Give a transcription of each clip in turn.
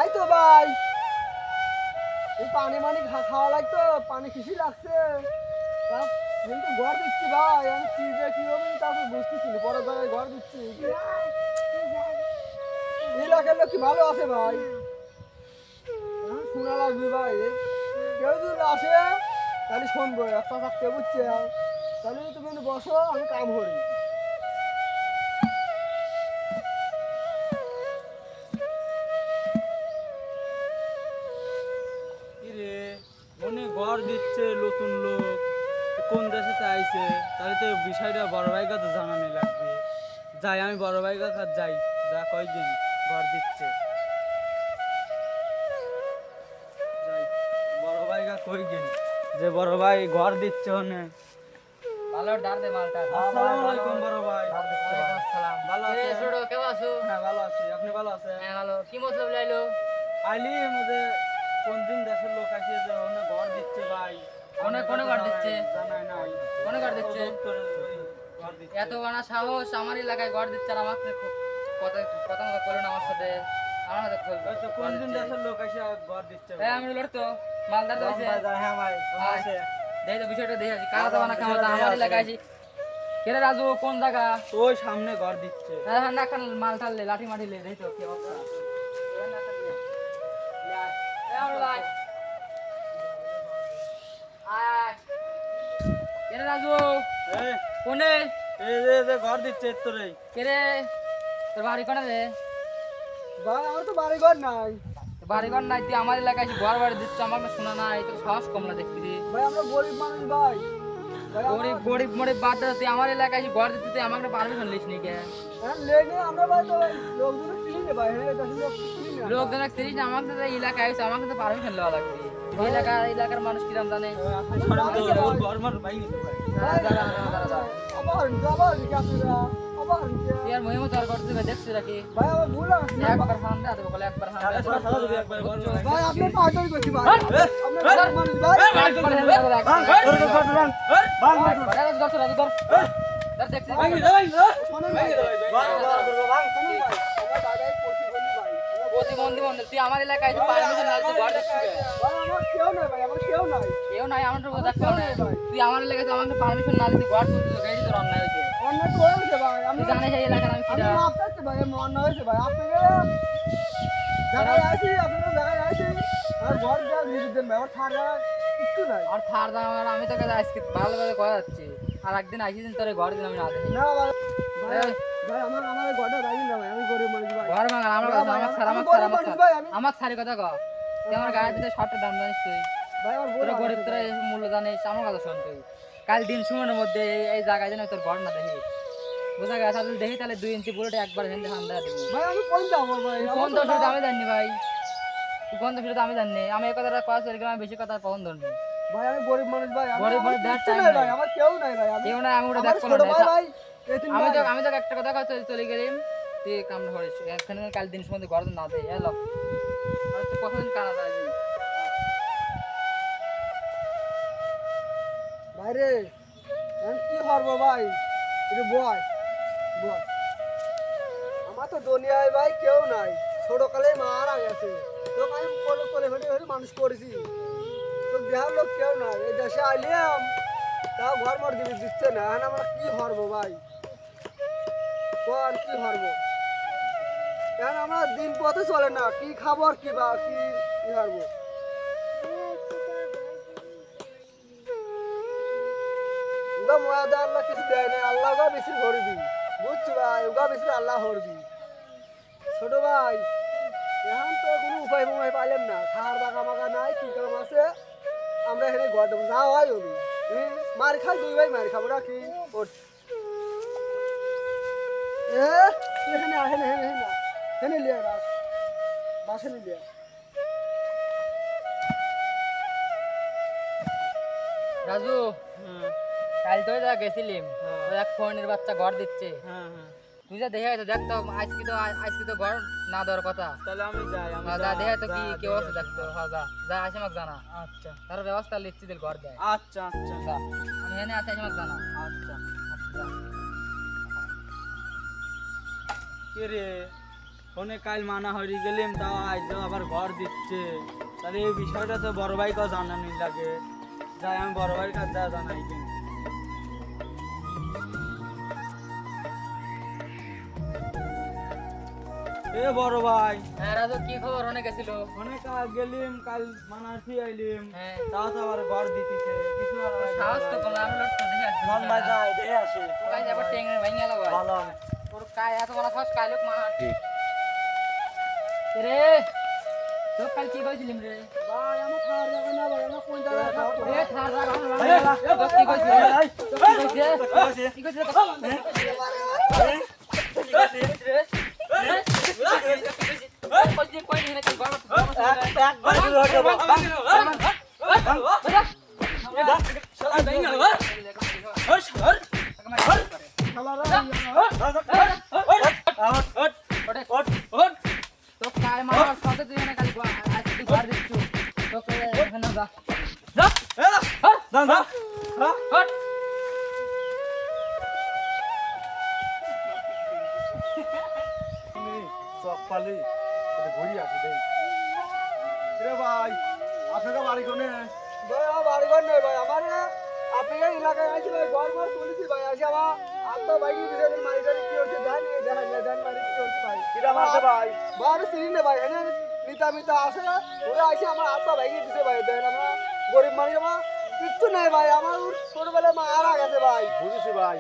I তো ভাই, এই পানি মানি খাওয়া লাগতো, পানি খিসি লাগছে। কিন্তু ঘর দিচ্ছি ভাই, আমি কি যে কি হবে তারপর বুঝতেছি না, পরের জায়গায় ঘর দিচ্ছি। এই এলাকার লোক কি ভালো আছে ভাই? শোনা লাগবে ভাই, কেউ যদি আসে তাহলে শুনবো, একটা থাকতে বুঝছে। তাহলে তুমি বসো, আমি কাম করি। কিরে মনে ঘর দিচ্ছে নতুন লোক, কোন দেশে আইছে, তাহলে তো বিষয়টা বড় ভাই কাছে জানানো লাগবে। যাই আমি বড় ভাই কাছে যাই, যা কয়দিন ঘর দিচ্ছে। যাই বড় ভাই কা কয়দিন যে বড় ভাই ঘর দিচ্ছে ওনে। ভালো ডার দে মালটা। আসসালামু আলাইকুম বড় ভাই। ওয়ালাইকুম আসসালাম। ভালো এ আছেন? ছোট কেমন আছো? হ্যাঁ ভালো আছি, আপনি ভালো আছেন? হ্যাঁ ভালো। কি মতলব লাইলো? আইলি মধ্যে কোন দিন দেশের লোক আসে যে ওনে ঘর দিচ্ছে ভাই। কোনে ঘর দিচ্ছে? জানাই নাই। কোনে ঘর দিচ্ছে? ঘর দিচ্ছে। এত বানা সাহস আমার এলাকায় ঘর দিচ্ছে আর আমাকে কথা কথা মতো করলো না আমার সাথে। আমার সাথে ওই তো কোন দিন দেশের লোক আসে ঘর দিচ্ছে ভাই। আমি লড়তো মালদার দইছে। হ্যাঁ ভাই আছে। দেই তো বিষয়টা দেখে আসি। কারা তো বানা খামাতা আমার এলাকায় আসি। কেরে রাজু কোন জায়গা? ওই সামনে ঘর দিচ্ছে। হ্যাঁ হ্যাঁ না কান মাল ঠাললে লাঠি মাটি লে দেই তো কি অবস্থা। কেরে রাজু এই কোনে এই যে ঘর দিচ্ছে তোরে। কেরে তোর বাড়ি কোনে রে? ভাই আমার তো বাড়ি ঘর নাই। বাড়ি ঘর নাই তুই আমার এলাকায় এসে ঘর বাড়ি দিচ্ছ, আমাকে শোনা নাই, তোর সাহস কম না দেখতেছি। ভাই আমরা গরিব মানুষ ভাই। ভাই গরিব গরিব মরিব বাদ দে, তুই আমার এলাকায় এসে ঘর দিতে তুই আমাকে পারমিশন লিস নি কে? লেনে আমরা ভাই তো লোকজন চিনি না ভাই, হ্যাঁ দেশের লোক চিনি না। লোকজনের তিরিশ না, আমাকে তো এলাকায় এসে আমাকে তো পারমিশন নেওয়া লাগবে। এলাকার মানুষ কিরাম জানে? ওর ঘর মার ভাই নিতে ভাই। দাঁড়া। আবার কি আপনারা আবার কি? তুই আর মহিমা তোর করতে দেখছি রাখি ভাই আমার ভুল আছে। একবার সামনে দেবো বলে একবার সামনে ভাই আপনি পাগল করছি ভাই। আপনি গরিব মানুষ ভাই। শোনেন ভাই, আমার দাদাই প্রতিবন্ধী ভাই। প্রতিবন্ধী বন্ধু তুই আমার এলাকায় পারমিশন না তুই ঘর দেখছিস ভাই আমার কেউ নাই ভাই, আমার কেউ নাই। কেউ নাই আমার তো দেখতে না তুই আমার এলাকায় আমাকে পারমিশন না দিতে ঘর তুলতে গাড়ি তোর অন্যায় হয়েছে। অন্যায় করে হয়েছে ভাই। আমি তুই জানিস এই এলাকার আমি আমি কিরা মাপ চাচ্ছি ভাই, আমি অন্যায় হয়েছে ভাই। আপনাকে জায়গায় আসি, আপনাদের জায়গায় আসি, আর ঘর যা নিজের দেন ভাই, আমার থাকা কিচ্ছু নাই। আর থার দাম আর আমি তোকে আজকে ভালোভাবে করা যাচ্ছি আর একদিন আসিস তোর ঘর দিন আমি না দেখি না ভাই, ভাই ভাই আমার ঘরটা রাখি না ভাই, আমি গরিব মানুষ ভাই। ঘর ভাঙা আমার না ভাই, আমি আমার গরিব মানুষ ভাই, আমি আমার সারি কথা কর তুই আমার গায়ে দিতে শর্টের দাম জানিস তুই ভাই আমার তোরা বড় গরিব তোরা এই মূল্য জানিস আমার কথা শোন তুই কাল দিন সময়ের মধ্যে এই জায়গায় যেন তোর ঘর না দেখি বোঝা গেছে যদি দেখি তাহলে 2 ইঞ্চি পুরোটা একবার হেন্দে ঠান্ডা দেবো ভাই আমি কোন যাবো ভাই? কোন তো ফিরতে আমি জানি ভাই তুই কোন তো ফিরতে আমি জানি আমি এই কথাটা পাস আমি বেশি কথা পাবন ধরনি ভাই আমি গরিব মানুষ ভাই, গরিব মানুষ আমার দেখার কিচ্ছু time নাই নাই। ভাই, আমার কেউ নাই ভাই। কেউ না আমি ওটা আমার দেখবো ছোট না ভাই ভাই, এতিম ভাই। আমি তো একটা কথা কথা চলে গেলাম তুই কাম করিস এখানে কাল দিন সময় ঘর না দে এলো আর তুই কতদিন কানা যাবি ভাই রে, আমি কি করবো ভাই? একটু বয় বয়। আমার তো দুনিয়ায় ভাই কেউ নাই, ছোটকালে মারা গেছে। তো আমি কোলে কোলে হেঁটে হেঁটে মানুষ করেছি, তো দেহার লোক কেউ নাই। এই দেশে আইলাম, তাও ঘর মর দিচ্ছে না। এখন আমরা কি হরবো ভাই? কর কি হরবো? এখন আমার দিন পথে চলে না, কি খাবো আর কি বা কি কি হরবো? উগা ময়াদা আল্লাহ কিছু দেয় না, আল্লাহ উগা বেশি হরবি, বুঝছো ভাই? উগা বেশি আল্লাহ হরবি। ছোট ভাই, এখন তো কোনো উপায় মুপায় পাইলাম না, খাওয়ার বাগা মাগা নাই, কি কাম আছে? আমরা এখানে ঘর দেবো, যা হয় হবি। মার খাই দুই ভাই, মার খাবো রাখি ওঠ। এ তুই এখানে হেনে হেনে হেনে হেনে লিয়া রাখ, বাসে লিয়া। রাজু হ্যাঁ কাল তো যা গেছিলিম হ্যাঁ। ওই এক ফোনের বাচ্চা ঘর দিচ্ছে হ্যাঁ হ্যাঁ তুই যা দেখে তো দেখতো আজকে তো ঘর না দেওয়ার কথা তাহলে আমি যাই। আমি যা দেখে তো যা কি কি দেখে অবস্থা দেখতো হ্যাঁ যা যা আসে আমাকে জানা আচ্ছা তার ব্যবস্থা লিখছি দিল ঘর দেয় আচ্ছা আচ্ছা যা আমি এনে আসে আমাকে জানা আচ্ছা। যা। কে রে ফোনে কাল মানা হয়ে গেলাম, তাও আজ আবার ঘর দিচ্ছে। তাহলে এই বিষয়টা তো বড় ভাইকেও জানানি লাগে। যাই আমি বড় ভাইয়ের কাছে যা জানাই কিন্তু। এ বড় ভাই, হ্যাঁ রাজু, কি খবর? অনেক গেছিল। ফোনে কাল গেলিম, কাল মানার্থি আইলিম, হ্যাঁ। তাও তো আবার ঘর দিতেছে কিছু আর হয় না। সাহস তো করলাম, আমি লোট তো দেখে আসছি। মন ভাই যাই দেখে আসি। ও কাজ আবার টেঙ্গের ভাই গেল ভাই। ভালো ওর কাজ এত বড় সাহস কাই লোক মার। রে তো কাল কি কইছিলিম রে? ভাই আমার খাওয়ার জায়গা না ভাই, আমরা কোন জায়গায় থাকবো? এ থার থার ভাই, তো কি কইছিস? ভাই, কি কইছিস? কি কইছিস? কই নি নাকি গড়? একবার শুরু হয়ে যাবে। তো কাই মারার সাথে তুই এখানে খালি আজকে তুই ঘর দিচ্ছু। তোকে এখানে যা। যা। হট। চকপালি ঘুরি আসি দেই। রে ভাই, আপনাকে বাড়ি কোনে? ভাই আমার বাড়ি ঘর নেই ভাই, আমার আপনি এই এলাকায় আছি ভাই, ঘর ঘর তুলেছি ভাই, আসি আমার আত্মা বাইক দিছে, মারিটারি কি হচ্ছে জানি, দেন মারি কি হচ্ছে ভাই। কিরা মারছে ভাই? ভাই চিনি না ভাই, হ্যাঁ মিতা মিতা আসে ওরা আসে আমার আত্মা বাইক দিছে ভাই, দেন আমরা গরিব মানুষ, আমার কিচ্ছু নেই ভাই, আমার ছোটবেলায় মা মারা গেছে ভাই। বুঝেছি ভাই।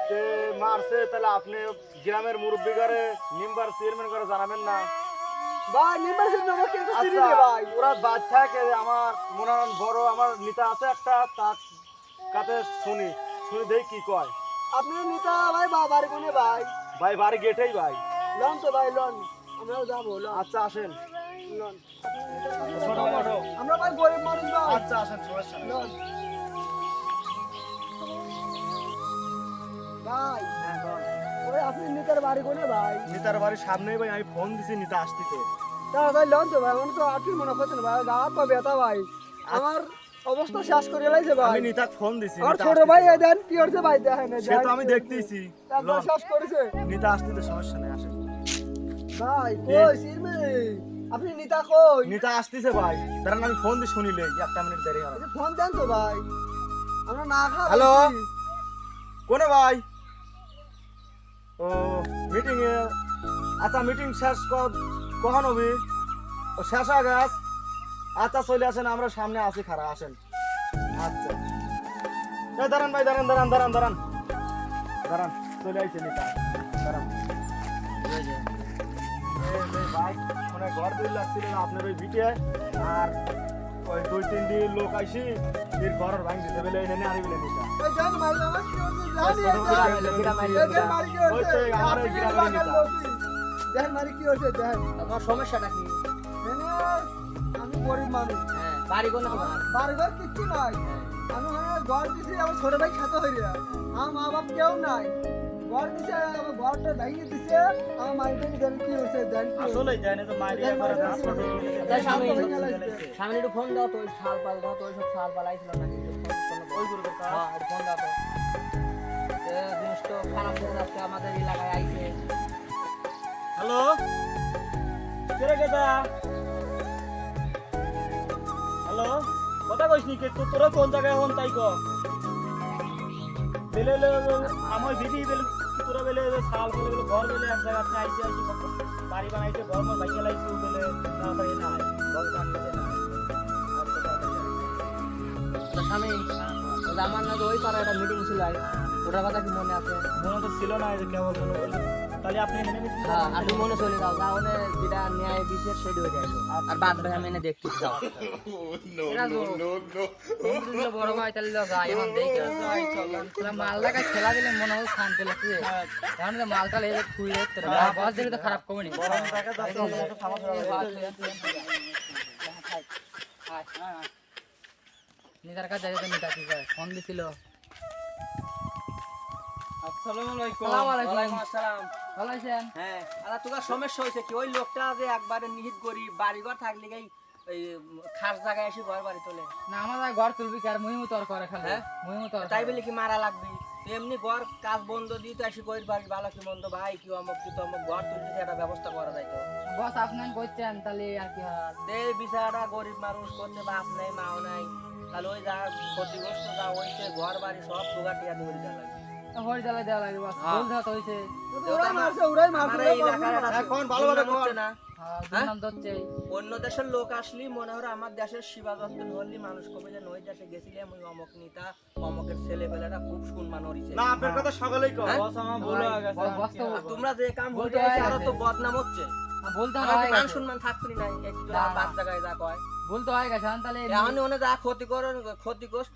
তে মারছে তাহলে আপনি গ্রামের মুরব্বী করে মেম্বার চেয়ারম্যান করে জানাবেন না? ভাই নির্বাচন নেবো কিন্তু চিনি আচ্ছা, না ভাই। ওরা বাচ্চা কে আমার মনে হয় বড় আমার নেতা আছে একটা, তার কাছে শুনি দেই কি কয়। আপনি নিতা ভাই বাড়ি কোনে ভাই? ভাই বাড়ি গেটেই ভাই। লন তো ভাই লন, আমরাও যাবো লন আচ্ছা আসেন। লন। ছোট মোটো। আমরা ভাই গরিব মানুষ ভাই, আচ্ছা আসেন সমস্যা নেই। লন ভাই। হ্যাঁ, বল। ওই আপনি নিতার বাড়ি কোনে ভাই? নেতার বাড়ির সামনেই ভাই, আমি ফোন দিছি নেতা আসতেছে। তাড়াতাড়ি লন তো ভাই, আমি তো আপনি মনে করছেন ভাই, গাওয়া তো ব্যথা ভাই, আমার অবস্থা শেষ করে লাইছে ভাই। আমি নেতাকে ফোন দিছি। আমার নেতা ছোট আসতেছে। ভাই দেন কি হচ্ছে ভাই, দেখেন সে তো আমি দেখতেইছি। তারপর শেষ করেছে নেতা আসতেছে, সমস্যা নেই আসেন। ভাই। কই সিরমে আপনি নিতা কই? নেতা আসতেছে ভাই, দাঁড়ান আমি ফোন দিয়ে শুনিলে একটা মিনিট দেরি হবে। আচ্ছা, ফোন দেন তো ভাই, আমরা না খা হ্যালো? কোনে ভাই? ও মিটিং এ। আচ্ছা মিটিং শেষ কখন হবে? ও শেষ হয়ে গেছে। আচ্ছা চলে আসেন, আমরা সামনে আছি, খারাপ আসেন। আচ্ছা এই দাঁড়ান ভাই, দাঁড়ান চলে আইছে নেতা, দাঁড়ান। এই ভাই মানে ঘর তৈরি লাগছিল আপনার ওই ভিটে, আর ওই 2-3 দিন লোক আইসি এর ঘর ভাঙ দিতে বলে এখানে আরি বলে নেতা। এই জান মাই আমার কি হচ্ছে জানি ছোট ছোট এই জান মারি কি হচ্ছে? ওই তো আমার এই আপনি গ্রামের বাগান নেতা। লোকই। দেখেন মারি কি হচ্ছে দেখেন। তোমার সমস্যাটা কি? এনে আমি গরিব মানুষ, হ্যাঁ, বাড়ি কোন তোমার? বাড়ি ঘর কিচ্ছু নাই, আমি ঘর দিছি আমার ছোট ভাই খাতো হইয়া, আমার মা বাপ কেউ নাই, ঘর দিছে আমার ঘরটা ভেঙে দিছে, আমার মাইটাকে দেন কি হচ্ছে দেন কি হচ্ছে? আসলে জানে তো মাইরি একবার না ছোট তাই সামনে ভেঙে লাগছে। সামনে একটু ফোন দাও তো, ওই শাল পাল দাও তো, ওই সব শাল পাল আইছিল নাকি? ওই গুলো তো হ্যাঁ, একটু ফোন দাও তো। জিনিস তো খারাপ হয়ে যাচ্ছে, আমাদের এলাকায় আইছে। হ্যালো কেরে কেটা? হ্যালো কথা কইস নি কে তো, তোরা কোন জায়গায় হন তাই কো। বেলে আমার দিদি বেলে তোরা বেলে সাল বেলে ঘর বেলে এক জায়গাতে আইছে বাড়ি বানাইছে, ঘর মর ভাইয়া লাইছে বেলে তাড়াতাড়ি না আয়, ঘর বানাইছে না। স্বামী, আমার না ওই পাড়ায় একটা মিটিং ছিল, ওটার কথা কি মনে আছে? মনে তো ছিল না, যে কেবল তাহলে আপনি এখানে meeting হ্যাঁ, করবেন? আর তুমি মনে চলে যাও, যাও না, যেটা ন্যায় বিশেষ সেটা হয়ে যাইলো, আর বাদ ভাই আমি এনে দেখতে যাও। বড় ভাই তাহলে যাই, এখন দেখে মালটা কাজ খেলা দিলে মনে হয় শান্তি লাগছে, এখন তো মালটা লেগে খুই দেখতে বাস দিলে তো খারাপ কমেনি। গরম থাকে 10 মিনিট মতো খাওয়া দাওয়া নিতার কাছে যাই তো নিতা কি করে ফোন দিছিল। আসসালামু আলাইকুম। ওয়ালাইকুম আসসালাম। ভালো আছেন? হ্যাঁ, আর তোর সমস্যা হয়েছে কি? ওই লোকটা যে একবারে নিহিত গরিব, বাড়িঘর থাকলে গাই ওই খাস জায়গায় এসে ঘর বাড়ি তোলে, না আমার ঘর তুলবি কি আর মুহিমু তোর করে খালি, হ্যাঁ? মুহিমু তোর তাই বলে কি মারা লাগবে? এমনি ঘর কাজ বন্ধ দিয়ে তো এসে কই পারি ভালো কি মন্দ ভাই কি অমুক কি তমুক ঘর তুলতেছে একটা ব্যবস্থা করা যায় তো বস আপনি করছেন তাহলে আর কি হয় দে বিচারা গরিব মানুষ করছে বাপ নাই মাও নাই তাহলে ওই যা ক্ষতিগ্রস্ত যা হয়েছে ঘর বাড়ি সব জোগাড় টিয়া দিয়ে দেওয়া লাগবে হরি জ্বালা দেওয়া লাগবে বস হ্যাঁ। বলতে হতো হইছে ওরাই মারছে ওরাই মারছে আমার এই এলাকার একটা এখন ভালোভাবে দুর্নাম হচ্ছে কর। না হ্যাঁ নাম ধরছে অন্য দেশের লোক আসলি মনে হয় আমার দেশের সেবা যত্ন হলি মানুষ কবে যে ওই দেশে গেছিলাম ওই অমক নিতা অমকের ছেলেবেলারা খুব সম্মান হরিছে না আপনার কথা সকলেই কর হ্যাঁ? বস আমার ভুল হয়ে গেছে বস- বস তো আমি কি আর করবো? তোমরা যে কাম বলতে বলতে হয় আরো তো আছে। বদনাম হচ্ছে বলতে আমার হয় মান গেছে। সম্মান থাকবি নাই একটু না, বাদ না। জায়গায় যা কয় বলতে হয় গেছে এখন তাহলে এখন ওনে যা ক্ষতিগ্রস্ত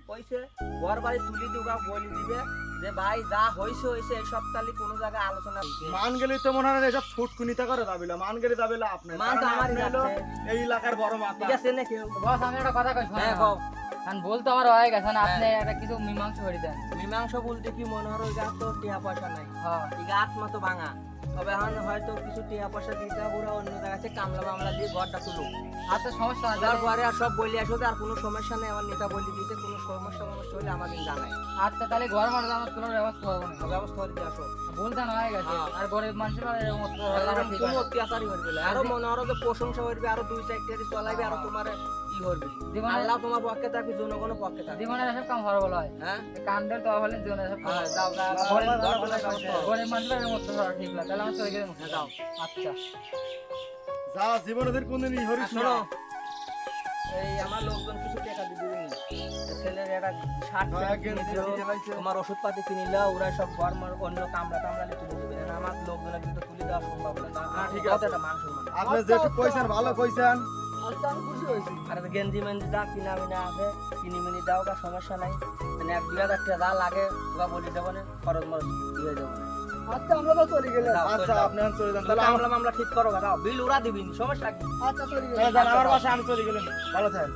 হইছে ঘর বাড়ি তুলি দিবা বলি দিবে যে ভাই যা হইছে হইছে এই সপ্তাহে কোনো জায়গায় আলোচনা মান গেলে তো মনে হয় না এসব ছুটকুনিতা করে যাবিলা মান গেলে যাবিলা আপনি মান তো কারণ আমারই আপনি হলো যাচ্ছে। এই এলাকার বড় মাথা ঠিক আছে না কেউ বস আমি একটা কথা কই হ্যাঁ শোনেন কও। এখন বলতে আমার হয়ে গেছে এখন আপনি একটা কিছু মীমাংসা করে দেন মীমাংসা বলতে কি মনে হয় যা তো টিয়া পয়সা নাই হ্যাঁ ঠিক আত্মা তো ভাঙা তবে এখন হয়তো কিছু টিয়া পয়সা দিতে হবে ওরা অন্য জায়গাতে কামলা মামলা দিয়ে ঘরটা তুলুক আর তো সমস্যা না তারপরে আর সব বলে আসো আর কোনো সমস্যা নেই আমার নেতা বলে দিতে কোনো সমস্যা হলে আমাদের জানায় আচ্ছা তাহলে ঘর মারা আমার তোলার ব্যবস্থা করবো না ব্যবস্থা করে দিয়ে আসো বলতে না হয়ে গেছে হ্যাঁ। আর গরিব মানুষের আর এরকম এরকম কোনো অত্যাচারই করবে না। আরো মনে হলো যে প্রশংসা করবে আরো দুই চারটে চলাইবে আরো তোমার ই করবে জীবনে- আল্লাহ তোমার পক্ষে থাকবে জনগণের পক্ষে থাকবে জীবনের এসব কাম হওয়ার বলা হয় হ্যাঁ কান্দের তো হলেন জীবনের এসব কাম হ্যাঁ, হয়। যাও যাও গরিব ঘর বানার ব্যবস্থা করো। গরিব মানুষের এরকম অত্যাচার ঠিক না তাহলে আমার চলে গেলে হ্যাঁ, যাও আচ্ছা যা জীবনে ওদের কোনদিন আর হরিস শোনো না এই আমার লোকজন কিছু টাকা দিয়ে দিবেনি ছেলের একটা শার্ট হ্যাঁ, প্যান্ট কিনে গেঞ্জি দিলো, দিয়ে দিলাইছে। তোমার ওষুধ পাতি কিনিলা ওরা সব ঘর মার অন্য কামড়া টামড়ালে তুলে দিবে না আমার লোকজনের কিন্তু তুলে দেওয়া সম্ভব না হ্যাঁ, ঠিক কত আছে। একটা মান সম্মান আপনি যেটুকু কইছেন ভালো কইছেন আজকে আমি খুশি হয়েছি আর গেঞ্জি মেঞ্জি যা কিনা মিনা আছে কিনি মিনি দাও গা সমস্যা নাই মানে 1-2 হাজার টাকা যা লাগে ওরা বলি দেবো না খরচ মরচ দিয়ে দেবো না আচ্ছা আমরা তো চলে গেলাম দাও, আচ্ছা দাও। আপনি এখন চলে যান তাহলে তাহলে মামলা মামলা ঠিক করো গা, দাও বিল ওরা দিবিনি সমস্যা কি আচ্ছা চলে আমার গেলাম বাসায় আমি চলে গেলেন ভালো থাকেন